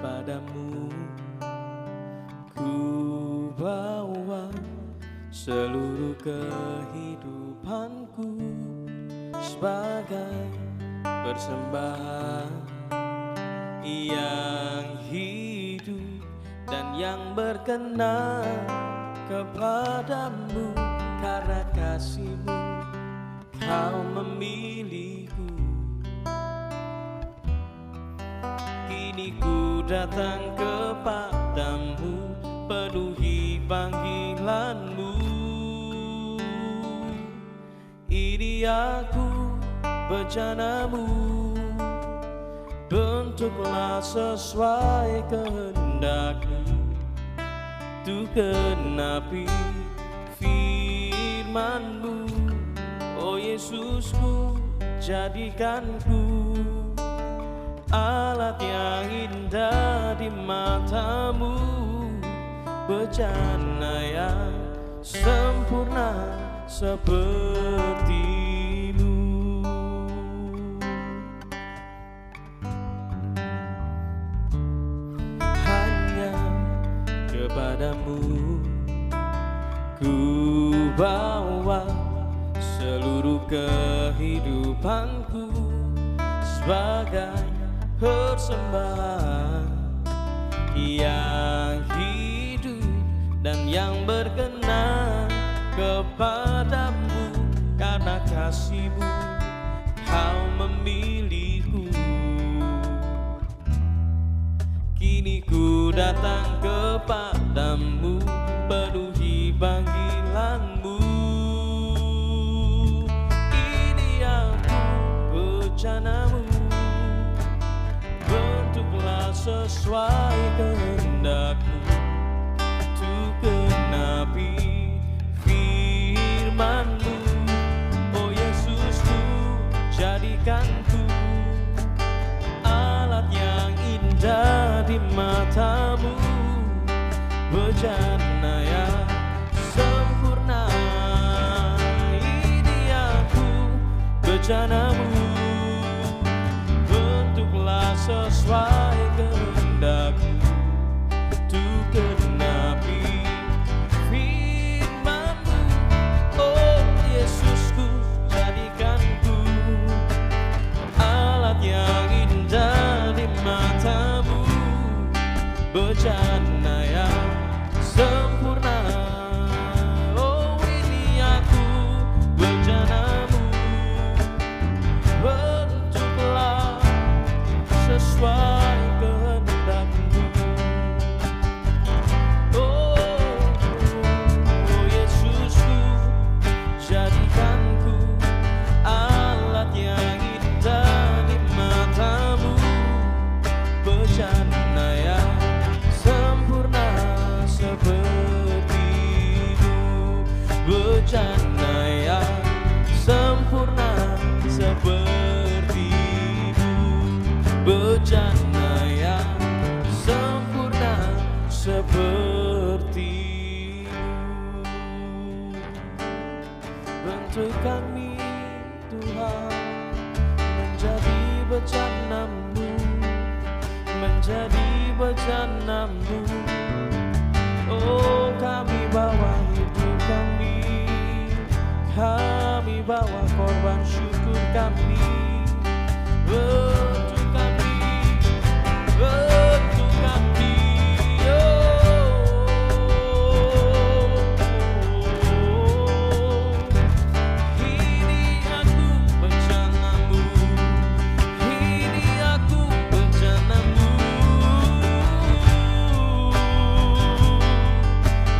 kepadamu ku bawa seluruh kehidupanku sebagai persembahan yang hidup dan yang berkenan kepadamu. Karena kasih-Mu Kau memilihku. Kini ku datang kepadamu, penuhi panggilan-Mu. Ini aku, bejana-Mu, bentuklah sesuai kehendak-Mu. Tuh genapi firman-Mu, oh Yesusku, jadikanku alat yang indah di mata-Mu, bejana yang sempurna seperti-Mu. Hanya kepadamu ku bawa seluruh kehidupanku sebagai persembahan yang hidup dan yang berkenan kepadamu. Karena kasih-Mu Kau memilihku. Kini ku datang kepadamu, penuhi panggilan-Mu. Ini aku, bejana-Mu, bentuklah sesuai kehendak-Mu. Tuh genapi firman-Mu, oh Yesusku, jadikanku alat yang indah di mata-Mu, bejana yang sempurna. Ini aku, bejana-Mu, bentuklah sesuai kehendak-Mu. Tuh genapi firman-Mu, oh Yesusku, jadikanku alat yang indah di mata-Mu, bejana yang sempurna. Oh ini aku, bejana-Mu, bentuklah sesuai kehendak-Mu. Oh Yesusku, jadikanku alat yang indah di mata-Mu, bejana yang sempurna seperti-Mu, bejana yang sempurna seperti-Mu, bejana yang sempurna seperti-Mu. Bentuk kami Tuhan menjadi bejana-Mu, menjadi bejana-Mu. Oh kami bawa hidup kami, kami bawa korban syukur kami. Bentuk kami, bentuk kami, ini aku bejana-Mu, ini aku bejana-Mu.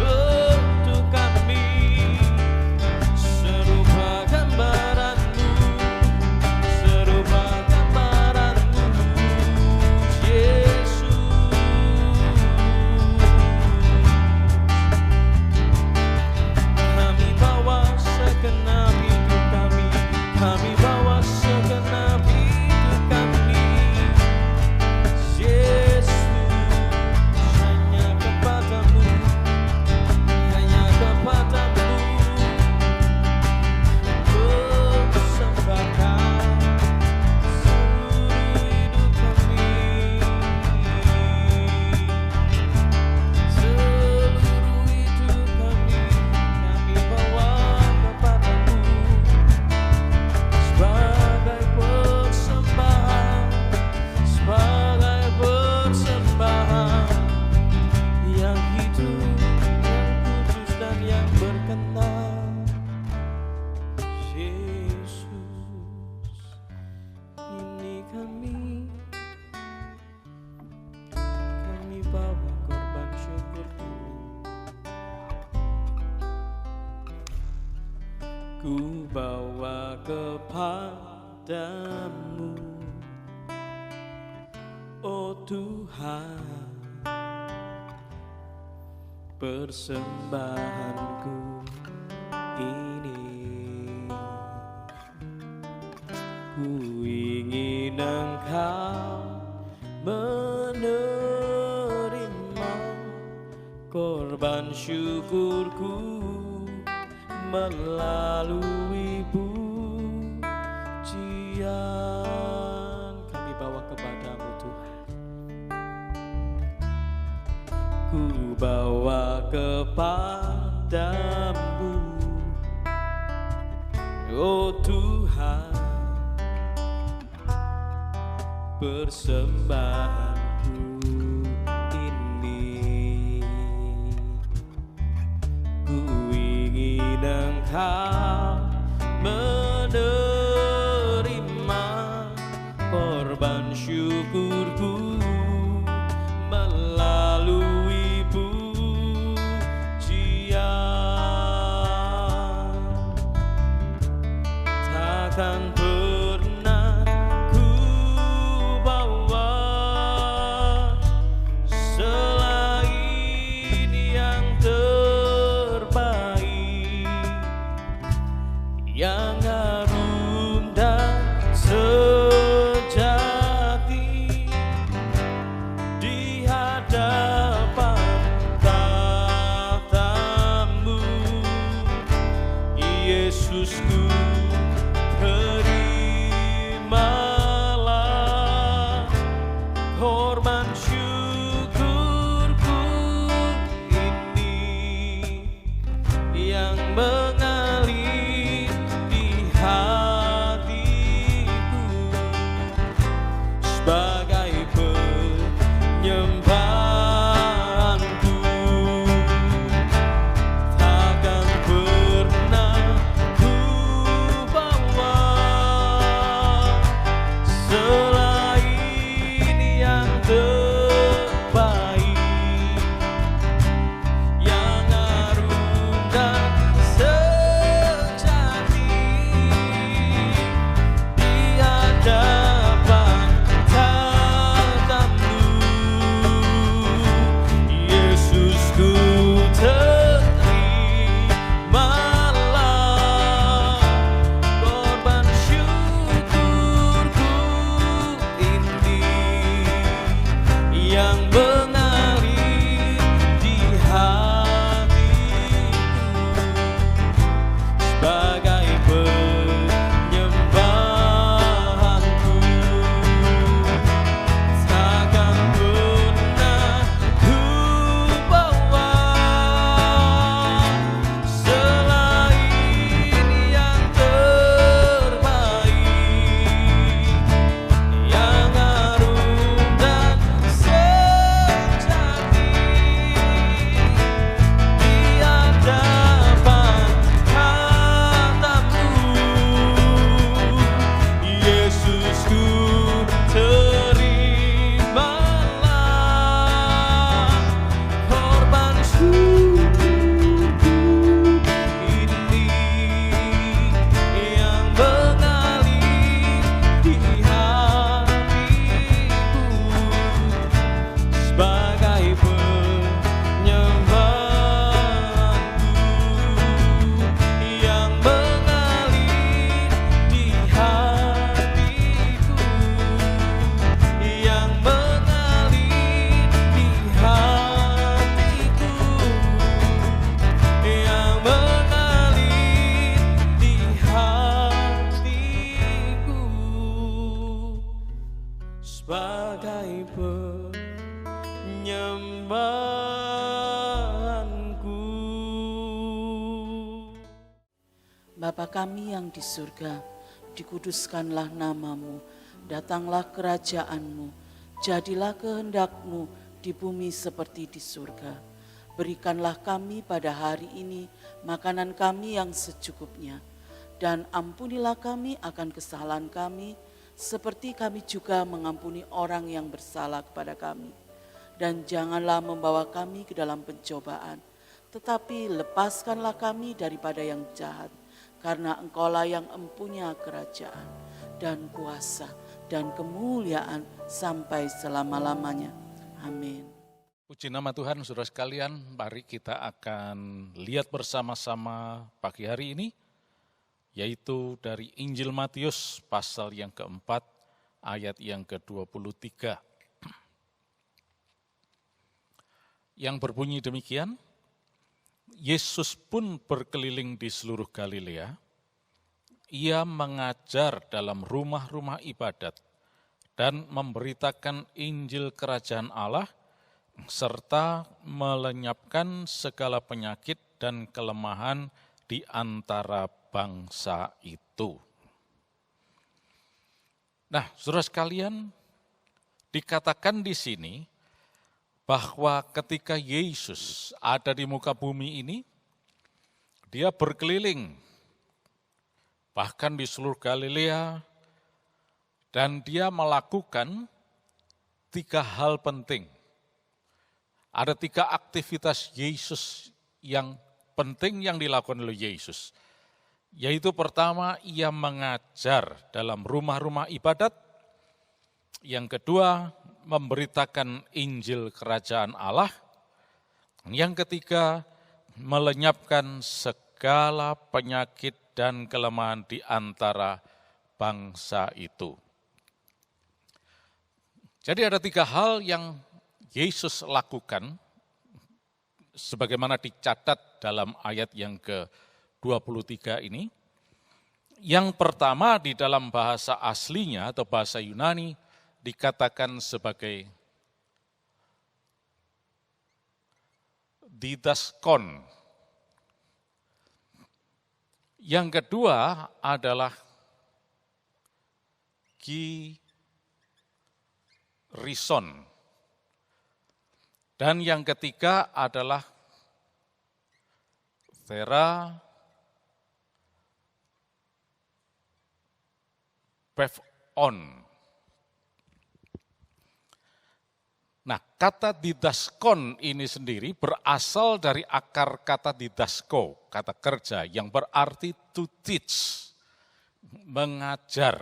Bentuk kami serupa gambaran-Mu, serupa gambaran ku bawa kepadamu, oh Tuhan, persembahanku ini. Ku ingin Engkau menerima korban syukurku melalui pujian. Kami bawa kepadamu Tuhan, ku bawa kepadamu, oh Tuhan, persembahanku ini. Ku ingin Engkau menerima korban syukurku melalui pujian. Takkan pernah ku bawa selain yang terbaik, yang harum dan sejati di hadapan tahta-Mu. Yesusku, terimalah korban syukurku ini yang mengalir di hatiku sebagai penyembahanku. Takkan pernah ku bawa selain yang terbaik, yang harum dan sejati di hadapan tahta-Mu. Yesusku, terimalah korban syukurku ini yang mengalir di hatiku sebagai penyembahanku. Takkan pernah ku bawa selain yang terbaik, yang harum dan sejati di hadapan tahta-Mu. Yesusku, terimalah korban syukurku ini yang mengalir di hatiku sebagai penyembahanku, yang mengalir di hatiku, yang mengalir di hatiku, yang mengalir di hatiku sebagai penyembahanku. Bapa kami yang di surga, dikuduskanlah nama-Mu, datanglah kerajaan-Mu, jadilah kehendak-Mu di bumi seperti di surga. Berikanlah kami pada hari ini makanan kami yang secukupnya, dan ampunilah kami akan kesalahan kami, seperti kami juga mengampuni orang yang bersalah kepada kami. Dan janganlah membawa kami ke dalam pencobaan, tetapi lepaskanlah kami daripada yang jahat. karena Engkaulah yang empunya kerajaan dan kuasa dan kemuliaan sampai selama-lamanya. Amin. Puji nama Tuhan, saudara sekalian, mari kita akan lihat bersama-sama pagi hari ini, yaitu dari Injil Matius pasal yang keempat, ayat yang ke-23. Yang berbunyi demikian, Yesus pun berkeliling di seluruh Galilea. Ia mengajar dalam rumah-rumah ibadat dan memberitakan Injil Kerajaan Allah, serta melenyapkan segala penyakit dan kelemahan di antara bangsa itu. Nah, saudara sekalian, dikatakan di sini bahwa ketika Yesus ada di muka bumi ini, dia berkeliling, bahkan di seluruh Galilea, dan dia melakukan 3 hal penting. Ada 3 aktivitas Yesus yang penting yang dilakukan oleh Yesus. Yaitu pertama, ia mengajar dalam rumah-rumah ibadat. Yang kedua, memberitakan Injil Kerajaan Allah. Yang ketiga, melenyapkan segala penyakit dan kelemahan di antara bangsa itu. Jadi ada 3 hal yang Yesus lakukan, sebagaimana dicatat dalam ayat yang ke-23 ini. Yang pertama di dalam bahasa aslinya atau bahasa Yunani dikatakan sebagai didaskon. Yang kedua adalah kirison. Dan yang ketiga adalah therapevon. Nah, kata didaskon ini sendiri berasal dari akar kata didasko, kata kerja, yang berarti to teach, mengajar.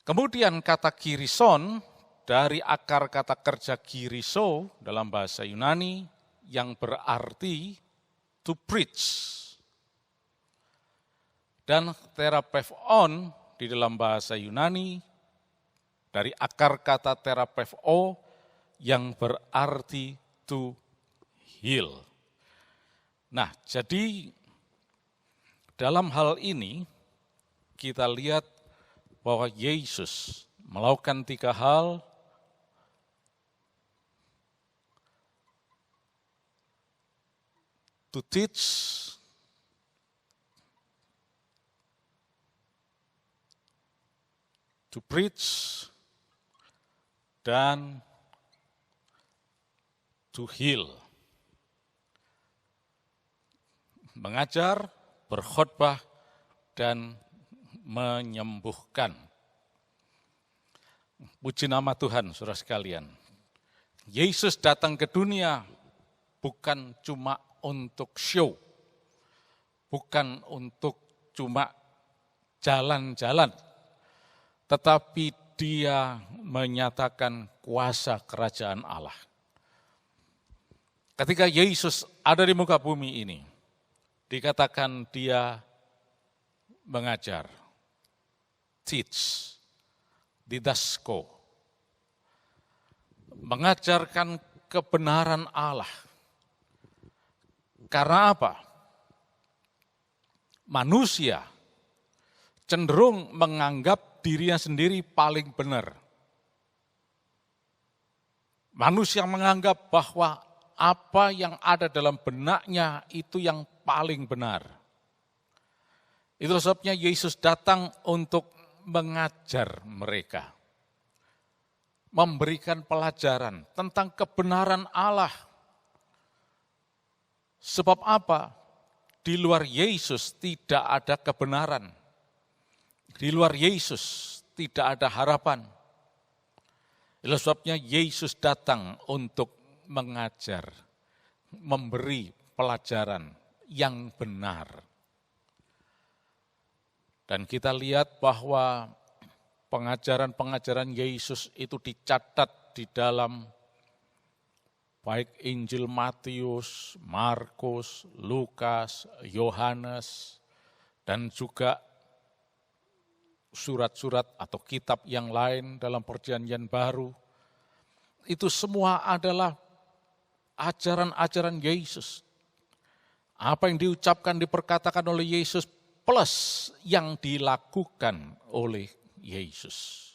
Kemudian kata kirison dari akar kata kerja kiriso dalam bahasa Yunani yang berarti to preach. Dan therapevon di dalam bahasa Yunani dari akar kata therapeuo yang berarti to heal. Nah, jadi dalam hal ini kita lihat bahwa Yesus melakukan 3 hal. To teach, to preach, dan to heal. Mengajar, berkhotbah, dan menyembuhkan. Puji nama Tuhan, saudara sekalian. Yesus datang ke dunia bukan cuma untuk show, bukan untuk cuma jalan-jalan, tetapi dia menyatakan kuasa kerajaan Allah. Ketika Yesus ada di muka bumi ini, dikatakan dia mengajar, teach, didasko, mengajarkan kebenaran Allah. Karena apa? Manusia cenderung menganggap dirinya sendiri paling benar. Manusia menganggap bahwa apa yang ada dalam benaknya itu yang paling benar. Itu sebabnya Yesus datang untuk mengajar mereka. Memberikan pelajaran tentang kebenaran Allah. Sebab apa? Di luar Yesus tidak ada kebenaran. Di luar Yesus tidak ada harapan. Itulah sebabnya Yesus datang untuk mengajar, memberi pelajaran yang benar. Dan kita lihat bahwa pengajaran-pengajaran Yesus itu dicatat di dalam baik Injil Matius, Markus, Lukas, Yohanes, dan juga surat-surat atau kitab yang lain dalam Perjanjian Baru. Itu semua adalah ajaran-ajaran Yesus. Apa yang diucapkan, diperkatakan oleh Yesus plus yang dilakukan oleh Yesus.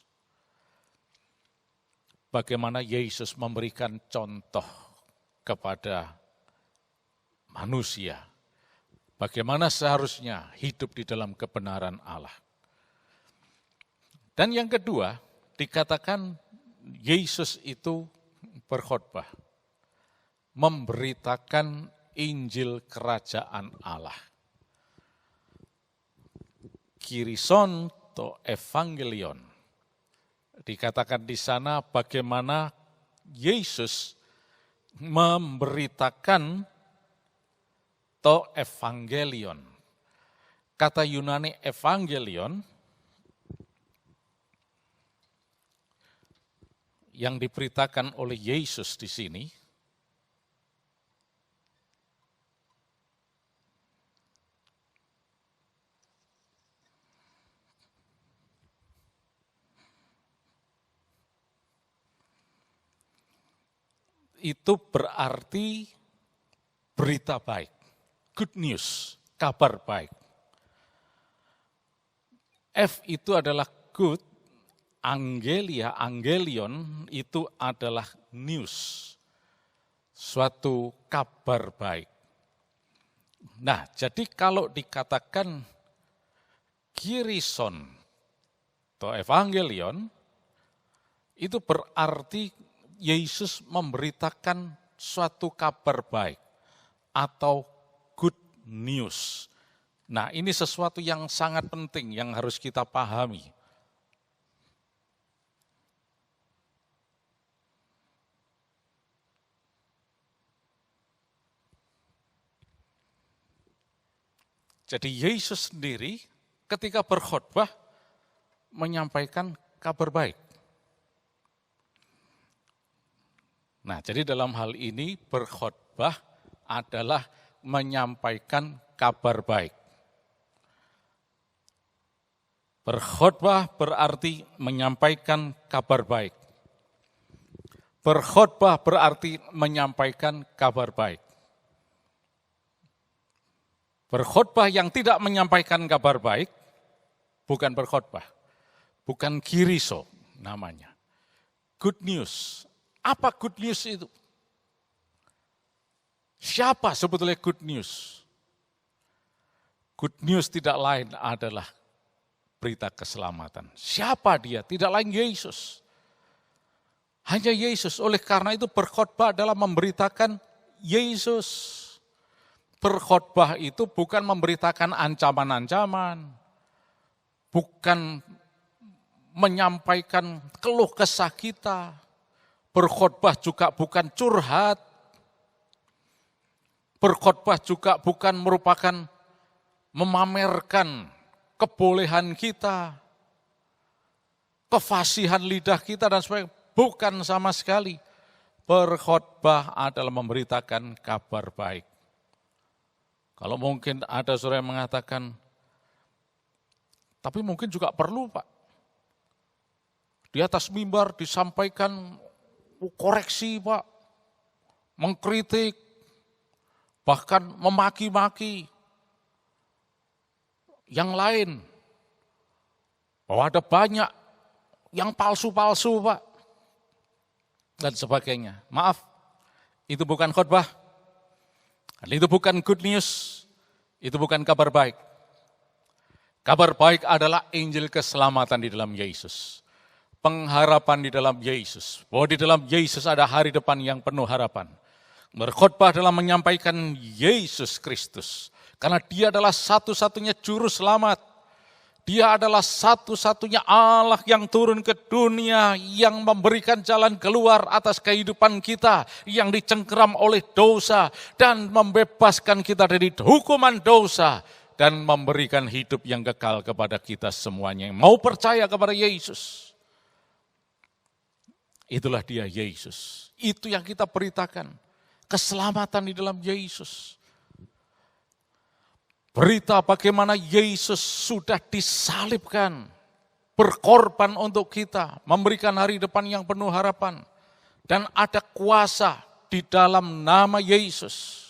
Bagaimana Yesus memberikan contoh kepada manusia. Bagaimana seharusnya hidup di dalam kebenaran Allah. Dan yang kedua, dikatakan Yesus itu berkhotbah, memberitakan Injil Kerajaan Allah. Kirison to evangelion. Dikatakan di sana bagaimana Yesus memberitakan to evangelion. Kata Yunani evangelion yang diberitakan oleh Yesus di sini itu berarti berita baik, good news, kabar baik. F itu adalah good, angelia, angelion itu adalah news, suatu kabar baik. Nah, jadi kalau dikatakan kirison atau evangelion, itu berarti Yesus memberitakan suatu kabar baik atau good news. Nah, ini sesuatu yang sangat penting yang harus kita pahami. Jadi Yesus sendiri ketika berkhotbah menyampaikan kabar baik. Nah, jadi dalam hal ini berkhotbah adalah menyampaikan kabar baik. Berkhotbah berarti menyampaikan kabar baik. Berkhotbah berarti menyampaikan kabar baik. Berkhotbah yang tidak menyampaikan kabar baik bukan berkhotbah, bukan kiriso namanya. Good news. Apa good news itu? Siapa sebetulnya good news? Good news tidak lain adalah berita keselamatan. Siapa dia? Tidak lain Yesus. Hanya Yesus. Oleh karena itu berkhotbah adalah memberitakan Yesus. Berkhotbah itu bukan memberitakan ancaman-ancaman, bukan menyampaikan keluh kesah kita. Berkhotbah juga bukan curhat. Berkhotbah juga bukan merupakan memamerkan kebolehan kita, kefasihan lidah kita dan sebagainya. Bukan sama sekali. Berkhotbah adalah memberitakan kabar baik. Kalau mungkin ada saudara yang mengatakan, tapi mungkin juga perlu Pak. Di atas mimbar disampaikan koreksi Pak, mengkritik, bahkan memaki-maki yang lain. Bahwa ada banyak yang palsu-palsu Pak, dan sebagainya. Maaf, itu bukan khotbah, itu bukan good news, itu bukan kabar baik. Kabar baik adalah Injil keselamatan di dalam Yesus. Pengharapan di dalam Yesus, bahwa di dalam Yesus ada hari depan yang penuh harapan. Berkhotbah adalah menyampaikan Yesus Kristus, karena dia adalah satu-satunya juru selamat. Dia adalah satu-satunya Allah yang turun ke dunia, yang memberikan jalan keluar atas kehidupan kita, yang dicengkeram oleh dosa, dan membebaskan kita dari hukuman dosa, dan memberikan hidup yang kekal kepada kita semuanya yang mau percaya kepada Yesus. Itulah dia Yesus. Itu yang kita beritakan. Keselamatan di dalam Yesus. Berita bagaimana Yesus sudah disalibkan, berkorban untuk kita, memberikan hari depan yang penuh harapan. Dan ada kuasa di dalam nama Yesus.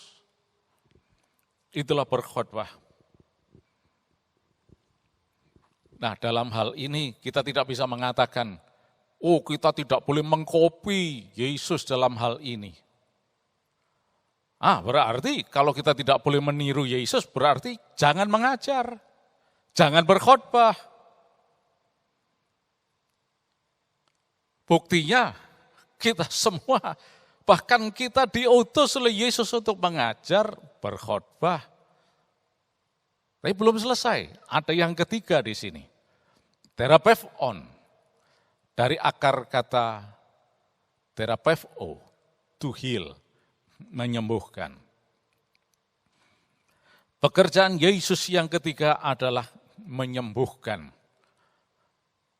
Itulah berkhotbah. Nah, dalam hal ini kita tidak bisa mengatakan, oh kita tidak boleh mengkopi Yesus dalam hal ini. Berarti kalau kita tidak boleh meniru Yesus, berarti jangan mengajar, jangan berkhotbah. Buktinya kita semua, bahkan kita diutus oleh Yesus untuk mengajar, berkhotbah. Tapi belum selesai, ada yang ketiga di sini. Therapeuon, dari akar kata therapeuo, to heal, menyembuhkan. Pekerjaan Yesus yang ketiga adalah menyembuhkan,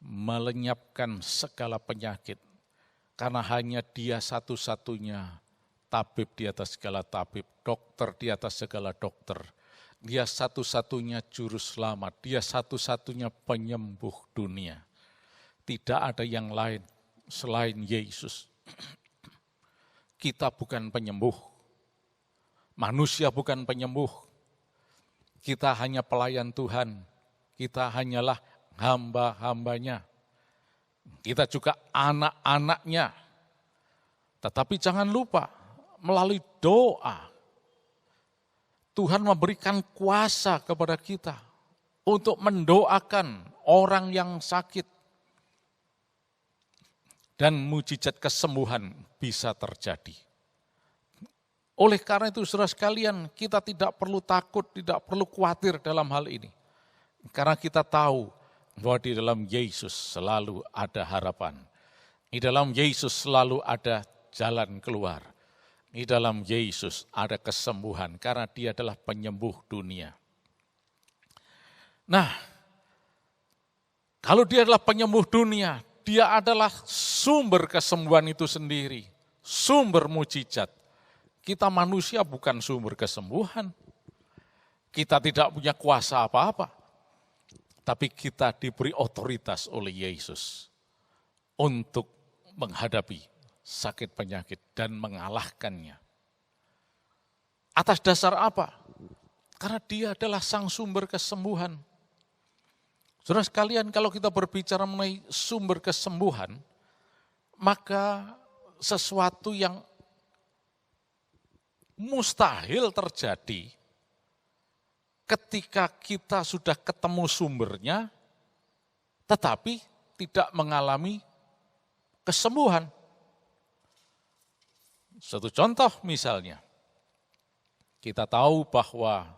melenyapkan segala penyakit. Karena hanya Dia satu-satunya tabib di atas segala tabib, dokter di atas segala dokter. Dia satu-satunya juru selamat, Dia satu-satunya penyembuh dunia. Tidak ada yang lain selain Yesus. Kita bukan penyembuh, manusia bukan penyembuh. Kita hanya pelayan Tuhan, kita hanyalah hamba-hambanya. Kita juga anak-anaknya. Tetapi jangan lupa, melalui doa, Tuhan memberikan kuasa kepada kita untuk mendoakan orang yang sakit. Dan mujizat kesembuhan bisa terjadi. Oleh karena itu saudara sekalian, kita tidak perlu takut, tidak perlu khawatir dalam hal ini. Karena kita tahu bahwa di dalam Yesus selalu ada harapan. Di dalam Yesus selalu ada jalan keluar. Di dalam Yesus ada kesembuhan karena Dia adalah penyembuh dunia. Nah, kalau Dia adalah penyembuh dunia, Dia adalah sumber kesembuhan itu sendiri, sumber mujizat. Kita manusia bukan sumber kesembuhan. Kita tidak punya kuasa apa-apa. Tapi kita diberi otoritas oleh Yesus untuk menghadapi sakit penyakit dan mengalahkannya. Atas dasar apa? Karena Dia adalah sang sumber kesembuhan. Saudara sekalian, kalau kita berbicara mengenai sumber kesembuhan, maka sesuatu yang mustahil terjadi ketika kita sudah ketemu sumbernya, tetapi tidak mengalami kesembuhan. Satu contoh misalnya, kita tahu bahwa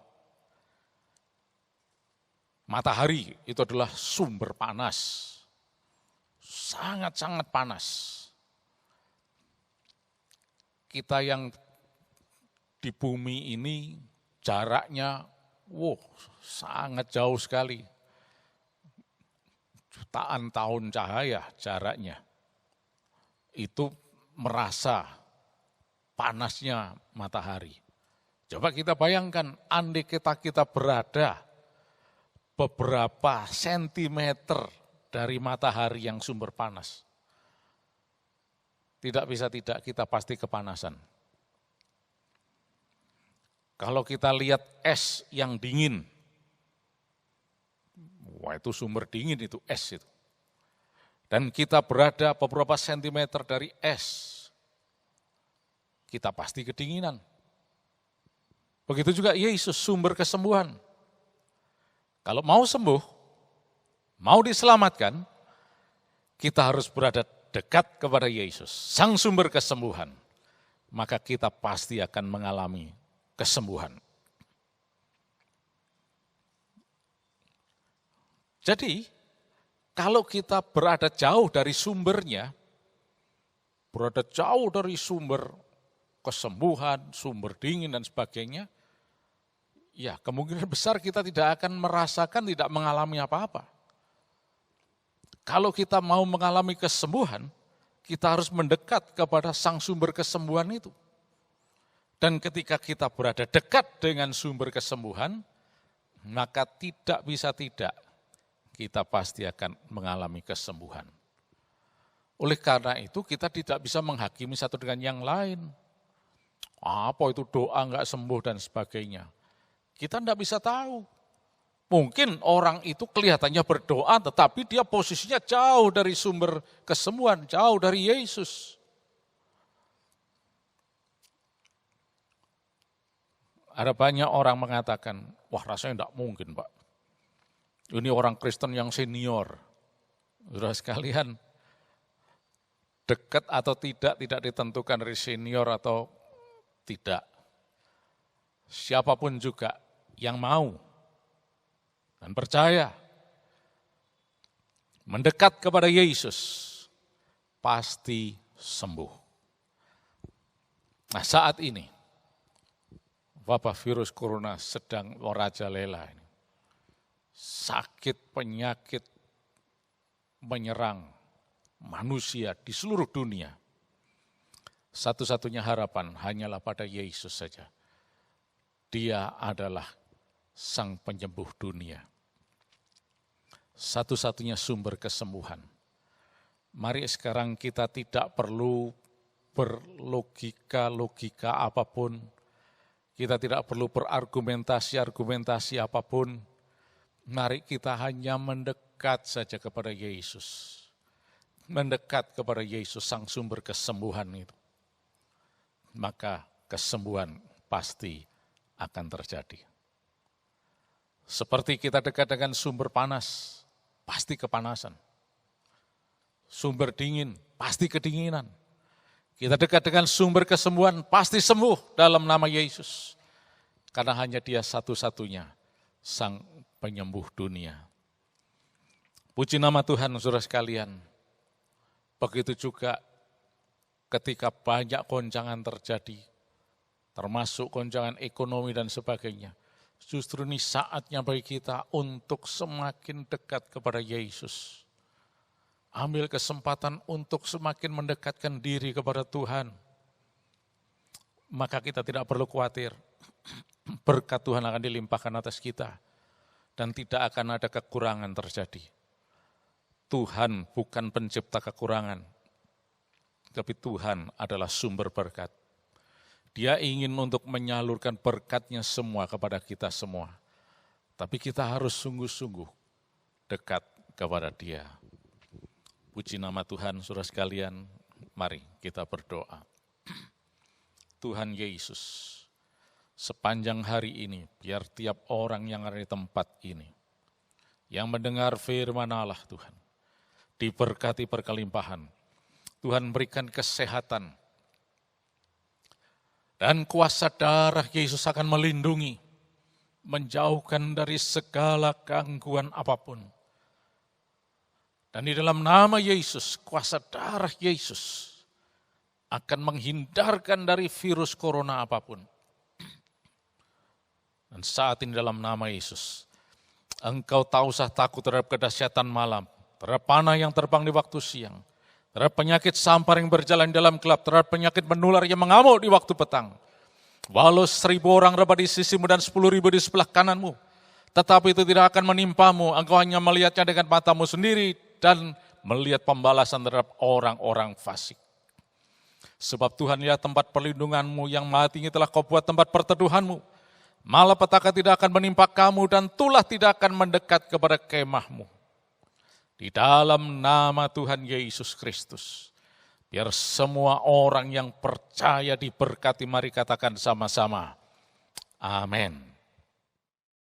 matahari itu adalah sumber panas, sangat-sangat panas. Kita yang di bumi ini jaraknya, sangat jauh sekali. Jutaan tahun cahaya jaraknya. Itu merasa panasnya matahari. Coba kita bayangkan, andai kita berada beberapa sentimeter dari matahari yang sumber panas. Tidak bisa tidak, kita pasti kepanasan. Kalau kita lihat es yang dingin, itu sumber dingin itu, es itu. Dan kita berada beberapa sentimeter dari es, kita pasti kedinginan. Begitu juga Yesus, sumber kesembuhan. Kalau mau sembuh, mau diselamatkan, kita harus berada dekat kepada Yesus, sang sumber kesembuhan. Maka kita pasti akan mengalami kesembuhan. Jadi, kalau kita berada jauh dari sumbernya, berada jauh dari sumber kesembuhan, sumber dingin dan sebagainya, ya kemungkinan besar kita tidak akan merasakan, tidak mengalami apa-apa. Kalau kita mau mengalami kesembuhan, kita harus mendekat kepada sang sumber kesembuhan itu. Dan ketika kita berada dekat dengan sumber kesembuhan, maka tidak bisa tidak, kita pasti akan mengalami kesembuhan. Oleh karena itu kita tidak bisa menghakimi satu dengan yang lain. Apa itu doa enggak sembuh dan sebagainya. Kita tidak bisa tahu. Mungkin orang itu kelihatannya berdoa tetapi dia posisinya jauh dari sumber kesembuhan, jauh dari Yesus. Ada banyak orang mengatakan, wah rasanya tidak mungkin Pak. Ini orang Kristen yang senior. Saudara sekalian, dekat atau tidak ditentukan dari senior atau tidak. Siapapun juga yang mau dan percaya mendekat kepada Yesus pasti sembuh. Nah saat ini wabah virus corona sedang merajalela ini. Sakit penyakit menyerang manusia di seluruh dunia. Satu-satunya harapan hanyalah pada Yesus saja. Dia adalah sang penyembuh dunia. Satu-satunya sumber kesembuhan. Mari sekarang kita tidak perlu berlogika apapun. Kita tidak perlu berargumentasi apapun. Mari kita hanya mendekat saja kepada Yesus. Mendekat kepada Yesus, sang sumber kesembuhan itu. Maka kesembuhan pasti akan terjadi. Seperti kita dekat dengan sumber panas, pasti kepanasan. Sumber dingin, pasti kedinginan. Kita dekat dengan sumber kesembuhan, pasti sembuh dalam nama Yesus. Karena hanya Dia satu-satunya sang penyembuh dunia. Puji nama Tuhan, saudara sekalian. Begitu juga ketika banyak goncangan terjadi, termasuk goncangan ekonomi dan sebagainya. Justru ini saatnya bagi kita untuk semakin dekat kepada Yesus. Ambil kesempatan untuk semakin mendekatkan diri kepada Tuhan. Maka kita tidak perlu khawatir. Berkat Tuhan akan dilimpahkan atas kita. Dan tidak akan ada kekurangan terjadi. Tuhan bukan pencipta kekurangan. Tapi Tuhan adalah sumber berkat. Dia ingin untuk menyalurkan berkat-Nya semua kepada kita semua. Tapi kita harus sungguh-sungguh dekat kepada Dia. Puji nama Tuhan, saudara sekalian, mari kita berdoa. Tuhan Yesus, sepanjang hari ini, biar tiap orang yang ada di tempat ini, yang mendengar firman Allah Tuhan, diberkati berkelimpahan. Tuhan berikan kesehatan, dan kuasa darah Yesus akan melindungi, menjauhkan dari segala gangguan apapun. Dan di dalam nama Yesus, kuasa darah Yesus akan menghindarkan dari virus corona apapun. Dan saat ini dalam nama Yesus, engkau tak usah takut terhadap kedahsyatan malam, terhadap panah yang terbang di waktu siang, terhadap penyakit sampar yang berjalan dalam gelap, terhadap penyakit menular yang mengamuk di waktu petang. Walau 1.000 orang rebah di sisimu dan 10.000 di sebelah kananmu, tetapi itu tidak akan menimpamu, engkau hanya melihatnya dengan matamu sendiri dan melihat pembalasan terhadap orang-orang fasik. Sebab Tuhan lihat tempat perlindunganmu yang maha tinggi telah kau buat tempat perteduhanmu. Malapetaka tidak akan menimpa kamu dan tulah tidak akan mendekat kepada kemahmu. Di dalam nama Tuhan Yesus Kristus, biar semua orang yang percaya diberkati, mari katakan sama-sama, amin.